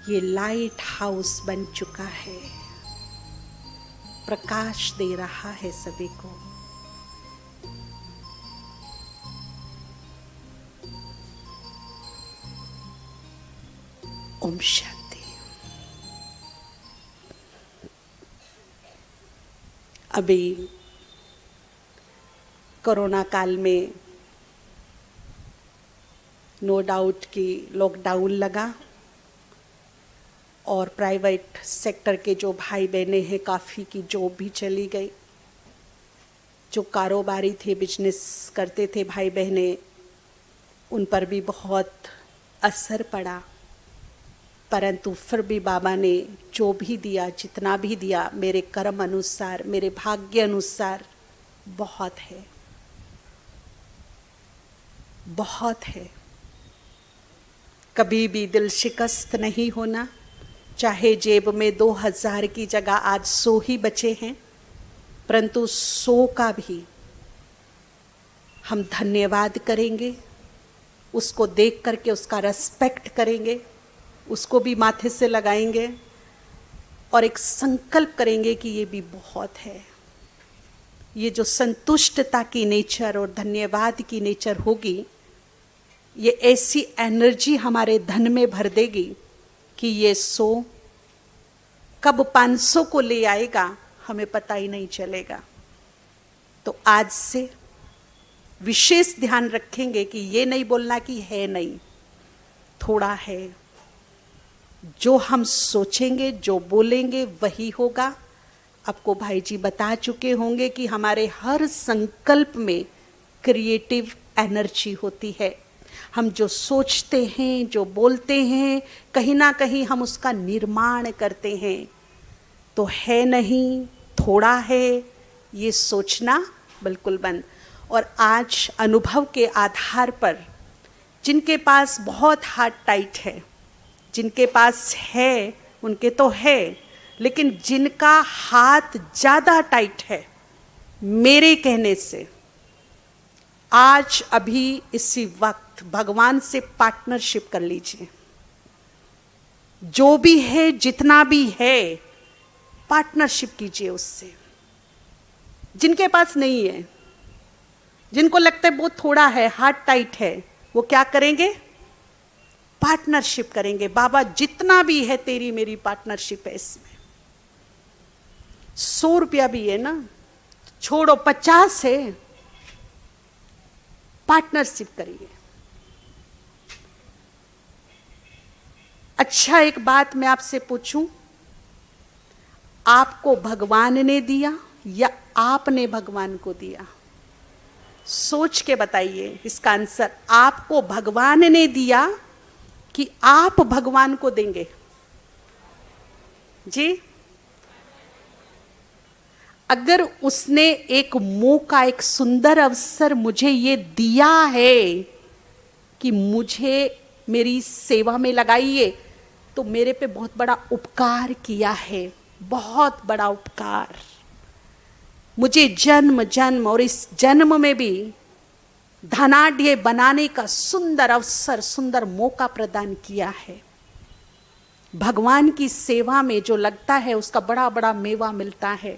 ये light house बन चुका है, प्रकाश दे रहा है सभी को। ओम शांति। अभी कोरोना काल में नो डाउट कि लॉकडाउन लगा और प्राइवेट सेक्टर के जो भाई बहनें हैं काफ़ी की जॉब भी चली गई। जो कारोबारी थे, बिजनेस करते थे भाई बहनें, उन पर भी बहुत असर पड़ा। परंतु फिर भी बाबा ने जो भी दिया, जितना भी दिया, मेरे कर्म अनुसार, मेरे भाग्य अनुसार बहुत है, बहुत है। कभी भी दिल शिकस्त नहीं होना। चाहे जेब में 2000 की जगह आज 100 ही बचे हैं, परंतु 100 का भी हम धन्यवाद करेंगे, उसको देख करके उसका रेस्पेक्ट करेंगे, उसको भी माथे से लगाएंगे और एक संकल्प करेंगे कि ये भी बहुत है। ये जो संतुष्टता की नेचर और धन्यवाद की नेचर होगी, ये ऐसी एनर्जी हमारे धन में भर देगी कि ये 100 कब 500 को ले आएगा हमें पता ही नहीं चलेगा। तो आज से विशेष ध्यान रखेंगे कि ये नहीं बोलना कि है नहीं, थोड़ा है। जो हम सोचेंगे, जो बोलेंगे वही होगा। आपको भाई जी बता चुके होंगे कि हमारे हर संकल्प में क्रिएटिव एनर्जी होती है। हम जो सोचते हैं, जो बोलते हैं, कहीं ना कहीं हम उसका निर्माण करते हैं। तो है नहीं, थोड़ा है, ये सोचना बिल्कुल बंद। और आज अनुभव के आधार पर जिनके पास बहुत हाथ टाइट है, जिनके पास है उनके तो है, लेकिन जिनका हाथ ज़्यादा टाइट है, मेरे कहने से आज अभी इसी वक्त भगवान से पार्टनरशिप कर लीजिए। जो भी है, जितना भी है, पार्टनरशिप कीजिए उससे। जिनके पास नहीं है, जिनको लगता है बहुत थोड़ा है, हाथ टाइट है, वो क्या करेंगे? पार्टनरशिप करेंगे। बाबा जितना भी है तेरी मेरी पार्टनरशिप है इसमें। 100 रुपया भी है ना, छोड़ो, 50 है, पार्टनरशिप करिए। अच्छा, एक बात मैं आपसे पूछूं, आपको भगवान ने दिया या आपने भगवान को दिया? सोच के बताइए इसका आंसर। आपको भगवान ने दिया कि आप भगवान को देंगे? जी, अगर उसने एक मौका, एक सुंदर अवसर मुझे ये दिया है कि मुझे मेरी सेवा में लगाइए, तो मेरे पे बहुत बड़ा उपकार किया है, बहुत बड़ा उपकार। मुझे जन्म जन्म और इस जन्म में भी धनाढ्य बनाने का सुंदर अवसर, सुंदर मौका प्रदान किया है। भगवान की सेवा में जो लगता है उसका बड़ा बड़ा मेवा मिलता है।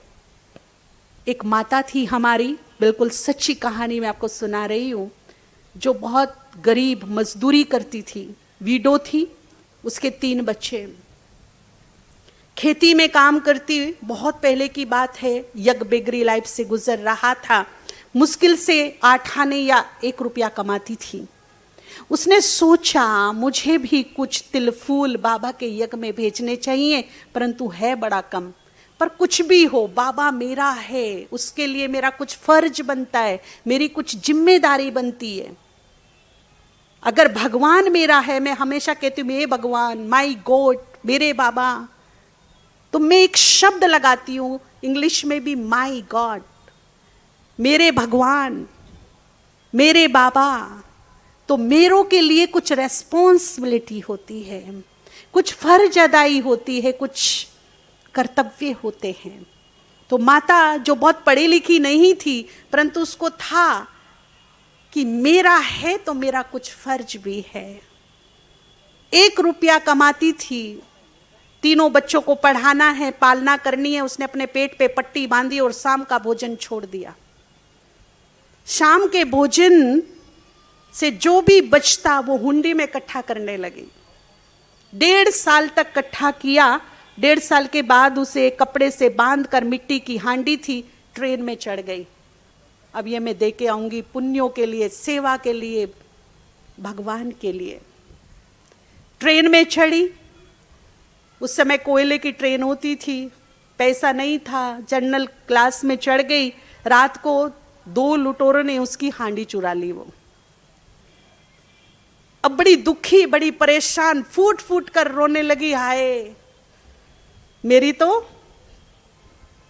एक माता थी हमारी, बिल्कुल सच्ची कहानी मैं आपको सुना रही हूँ, जो बहुत गरीब मजदूरी करती थी, विडो थी, उसके 3 बच्चे, खेती में काम करती, बहुत पहले की बात है, यग बेगरी लाइफ से गुजर रहा था, मुश्किल से 8 आने या 1 रुपया कमाती थी। उसने सोचा मुझे भी कुछ तिल फूल बाबा के यज्ञ में भेजने चाहिए, परंतु है बड़ा कम, पर कुछ भी हो बाबा मेरा है, उसके लिए मेरा कुछ फर्ज बनता है, मेरी कुछ जिम्मेदारी बनती है। अगर भगवान मेरा है, मैं हमेशा कहती हूँ मेरे भगवान, माई गॉड, मेरे बाबा, तो मैं एक शब्द लगाती हूँ इंग्लिश में भी, माई गॉड, मेरे भगवान, मेरे बाबा। तो मेरों के लिए कुछ रेस्पॉन्सिबिलिटी होती है, कुछ फर्ज अदाई होती है, कुछ कर्तव्य होते हैं। तो माता जो बहुत पढ़ी लिखी नहीं थी, परंतु उसको था कि मेरा है तो मेरा कुछ फर्ज भी है। 1 रुपया कमाती थी, तीनों बच्चों को पढ़ाना है, पालना करनी है। उसने अपने पेट पे पट्टी बांधी और शाम का भोजन छोड़ दिया। शाम के भोजन से जो भी बचता वो हुंडी में इकट्ठा करने लगी। 1.5 साल तक इकट्ठा किया। 1.5 साल के बाद उसे कपड़े से बांधकर, मिट्टी की हांडी थी, ट्रेन में चढ़ गई। अब ये मैं दे के आऊंगी पुण्यों के लिए, सेवा के लिए, भगवान के लिए। ट्रेन में चढ़ी। उस समय कोयले की ट्रेन होती थी, पैसा नहीं था, जनरल क्लास में चढ़ गई। रात को 2 लुटेरों ने उसकी हांडी चुरा ली। वो अब बड़ी दुखी, बड़ी परेशान, फूट फूट कर रोने लगी। हाय, मेरी तो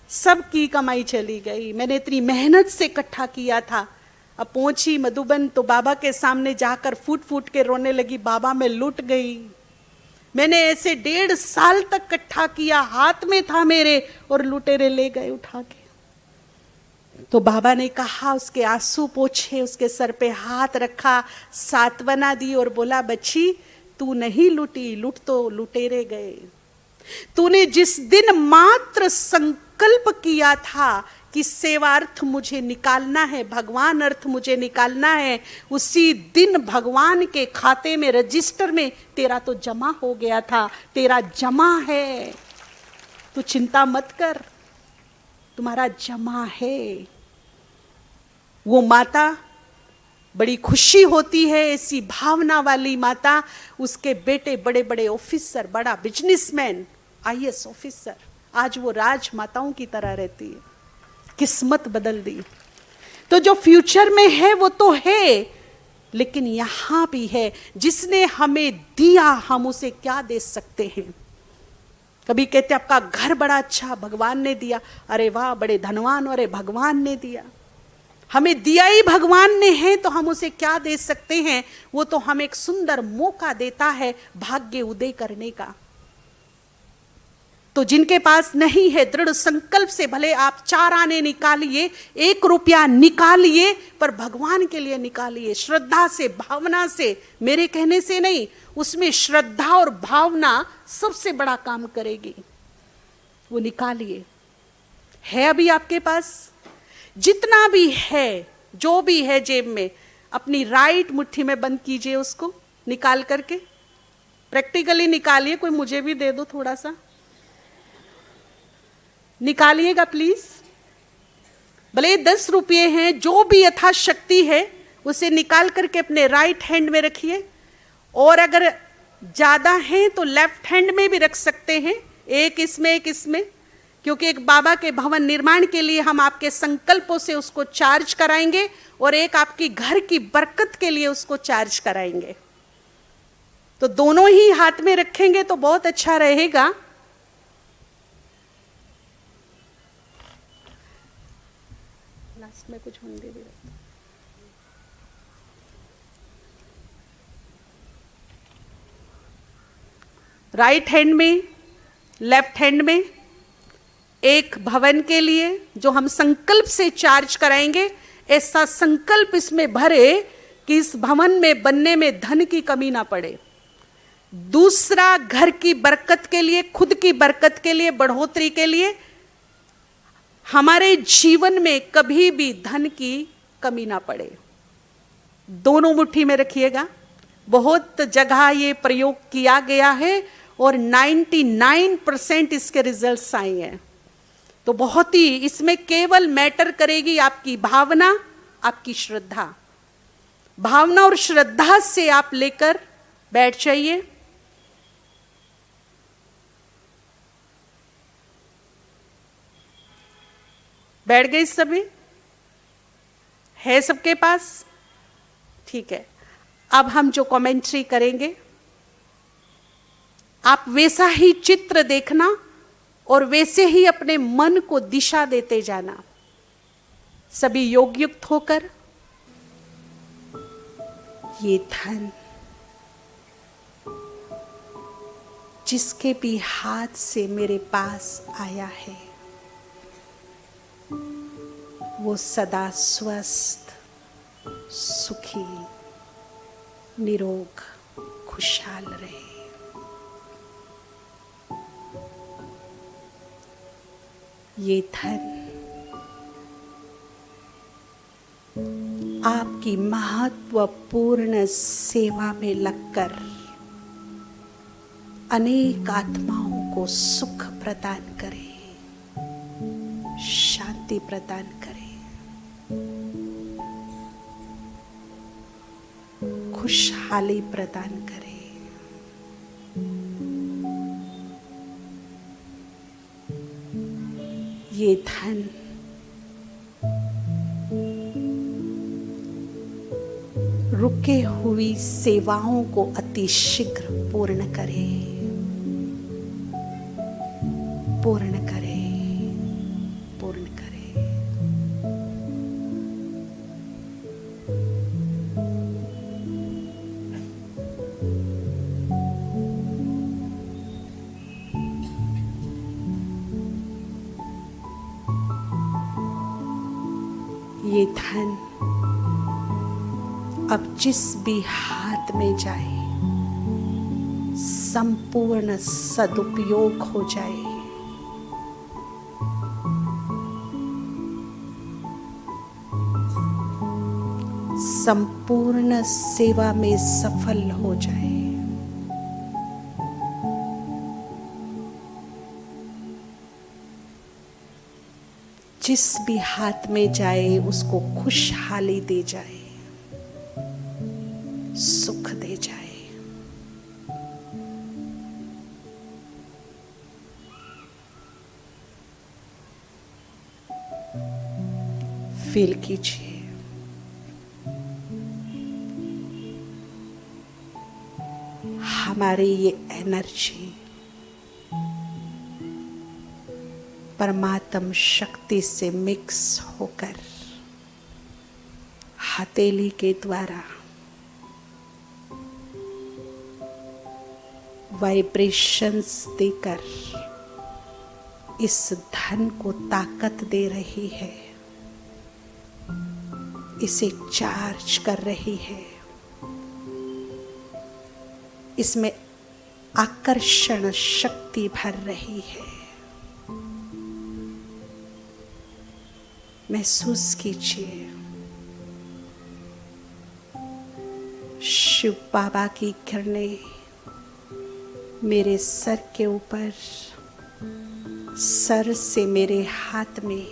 सबकी कमाई चली गई, मैंने इतनी मेहनत से इकट्ठा किया था। अब पहुंची मधुबन तो बाबा के सामने जाकर फूट फूट के रोने लगी। बाबा, मैं लुट गई, मैंने ऐसे 1.5 साल तक इकट्ठा किया, हाथ में था मेरे, और लुटेरे ले गए उठा के। तो बाबा ने कहा, उसके आंसू पोंछे, उसके सर पे हाथ रखा, सांत्वना दी और बोला, बच्ची तू नहीं लुटी, लुट तो लुटेरे गए। तूने जिस दिन मात्र संकल्प किया था कि सेवार्थ मुझे निकालना है, भगवान अर्थ मुझे निकालना है, उसी दिन भगवान के खाते में, रजिस्टर में तेरा तो जमा हो गया था, तेरा जमा है। तू चिंता मत कर, तुम्हारा जमा है। वो माता, बड़ी खुशी होती है ऐसी भावना वाली माता। उसके बेटे बड़े बड़े ऑफिसर, बड़ा बिजनेसमैन, IAS ऑफिसर, आज वो राजमाताओं की तरह रहती है। किस्मत बदल दी। तो जो फ्यूचर में है वो तो है, लेकिन यहां भी है। जिसने हमें दिया, हम उसे क्या दे सकते हैं। कभी कहते आपका घर बड़ा अच्छा, भगवान ने दिया। अरे वाह, बड़े धनवान, अरे भगवान ने दिया। हमें दिया ही भगवान ने है, तो हम उसे क्या दे सकते हैं। वो तो हमें एक सुंदर मौका देता है भाग्य उदय करने का। तो जिनके पास नहीं है, दृढ़ संकल्प से भले आप 4 आने निकालिए, 1 रुपया निकालिए, पर भगवान के लिए निकालिए, श्रद्धा से, भावना से, मेरे कहने से नहीं। उसमें श्रद्धा और भावना सबसे बड़ा काम करेगी। वो निकालिए। है अभी आपके पास जितना भी है, जो भी है जेब में, अपनी राइट मुट्ठी में बंद कीजिए, उसको निकाल करके प्रैक्टिकली निकालिए। कोई मुझे भी दे दो, थोड़ा सा निकालिएगा प्लीज। भले 10 रुपये हैं, जो भी यथाशक्ति है उसे निकाल करके अपने राइट हैंड में रखिए। और अगर ज्यादा है तो लेफ्ट हैंड में भी रख सकते हैं, एक इसमें एक इसमें, क्योंकि एक बाबा के भवन निर्माण के लिए हम आपके संकल्पों से उसको चार्ज कराएंगे, और एक आपकी घर की बरकत के लिए उसको चार्ज कराएंगे। तो दोनों ही हाथ में रखेंगे तो बहुत अच्छा रहेगा। लास्ट में कुछ होंगे भी रखते। राइट हैंड में, लेफ्ट हैंड में, एक भवन के लिए जो हम संकल्प से चार्ज कराएंगे। ऐसा संकल्प इसमें भरे कि इस भवन में बनने में धन की कमी ना पड़े। दूसरा, घर की बरकत के लिए, खुद की बरकत के लिए, बढ़ोतरी के लिए, हमारे जीवन में कभी भी धन की कमी ना पड़े। दोनों मुट्ठी में रखिएगा। बहुत जगह ये प्रयोग किया गया है और 99% इसके रिजल्ट्स आए हैं। तो बहुत ही इसमें केवल मैटर करेगी आपकी भावना, आपकी श्रद्धा। भावना और श्रद्धा से आप लेकर बैठ जाइए। बैठ गए सभी? है सबके पास? ठीक है। अब हम जो कमेंट्री करेंगे, आप वैसा ही चित्र देखना और वैसे ही अपने मन को दिशा देते जाना। सभी योगयुक्त होकर, ये धन जिसके भी हाथ से मेरे पास आया है, वो सदा स्वस्थ, सुखी, निरोग, खुशहाल रहे। ये धन आपकी महत्वपूर्ण सेवा में लगकर अनेक आत्माओं को सुख प्रदान करे, शांति प्रदान करे, खुशहाली प्रदान करे। ये धन रुके हुई सेवाओं को अतिशीघ्र पूर्ण करे, पूर्ण करे, पूर्ण करे। ये धन अब जिस भी हाथ में जाए संपूर्ण सदुपयोग हो जाए। संपूर्ण सेवा में सफल हो जाए। जिस भी हाथ में जाए उसको खुशहाली दे जाए, सुख दे जाए। फील कीजिए हमारी ये एनर्जी परमात्म शक्ति से मिक्स होकर हथेली के द्वारा वाइब्रेशंस देकर इस धन को ताकत दे रही है, इसे चार्ज कर रही है, इसमें आकर्षण शक्ति भर रही है। महसूस कीजिए शिव बाबा की किरणें मेरे सर के ऊपर, सर से मेरे हाथ में,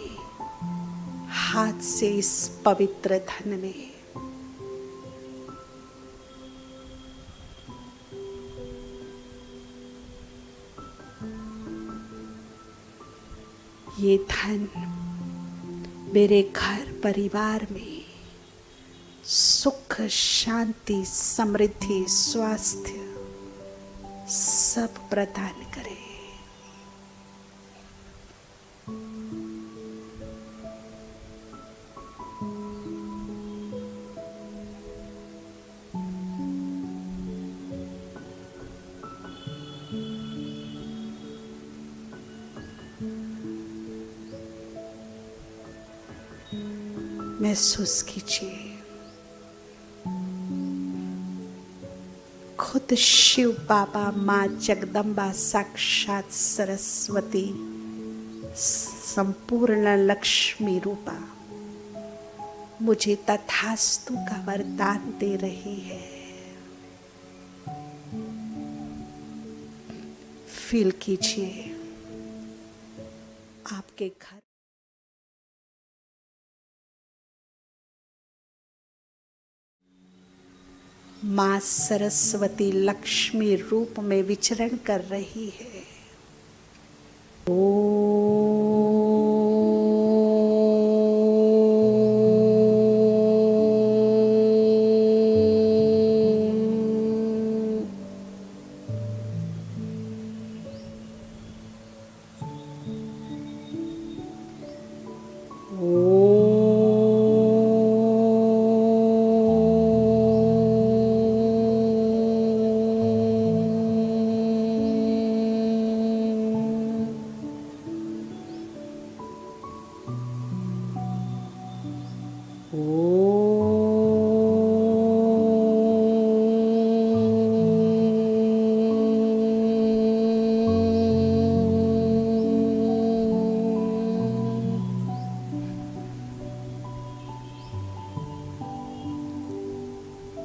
हाथ से इस पवित्र धन में। ये धन मेरे घर परिवार में सुख, शांति, समृद्धि, स्वास्थ्य सब प्रदान करे। महसूस कीजिए खुद शिव बाबा, माँ जगदम्बा, साक्षात सरस्वती, संपूर्ण लक्ष्मी रूपा मुझे तथास्तु का वरदान दे रही है। फील कीजिए आपके घर माँ सरस्वती लक्ष्मी रूप में विचरण कर रही है।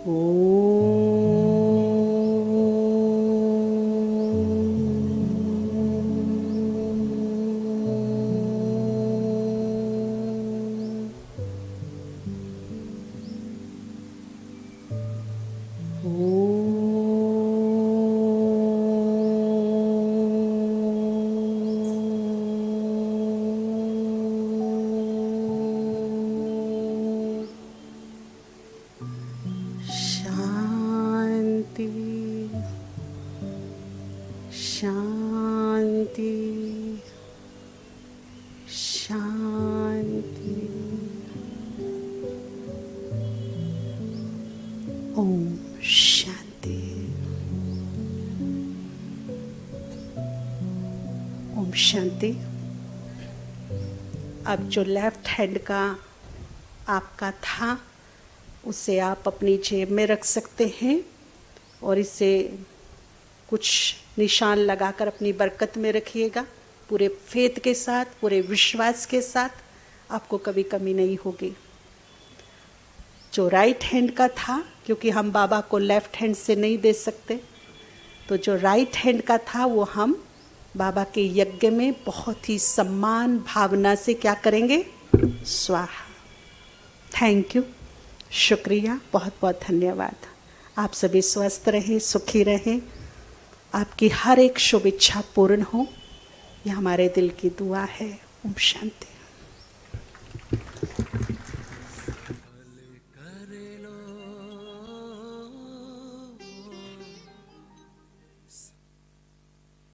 शांति शांति। ओम शांति। ओम शांति। अब जो लेफ्ट हैंड का आपका था उसे आप अपनी जेब में रख सकते हैं और इसे कुछ निशान लगाकर अपनी बरकत में रखिएगा। पूरे फेथ के साथ, पूरे विश्वास के साथ, आपको कभी कमी नहीं होगी। जो राइट हैंड का था, क्योंकि हम बाबा को लेफ्ट हैंड से नहीं दे सकते, तो जो राइट हैंड का था वो हम बाबा के यज्ञ में बहुत ही सम्मान भावना से क्या करेंगे? स्वाहा। थैंक यू, शुक्रिया, बहुत बहुत धन्यवाद। आप सभी स्वस्थ रहें, सुखी रहें, आपकी हर एक शुभ इच्छा पूर्ण हो, यह हमारे दिल की दुआ है। ओम शांति।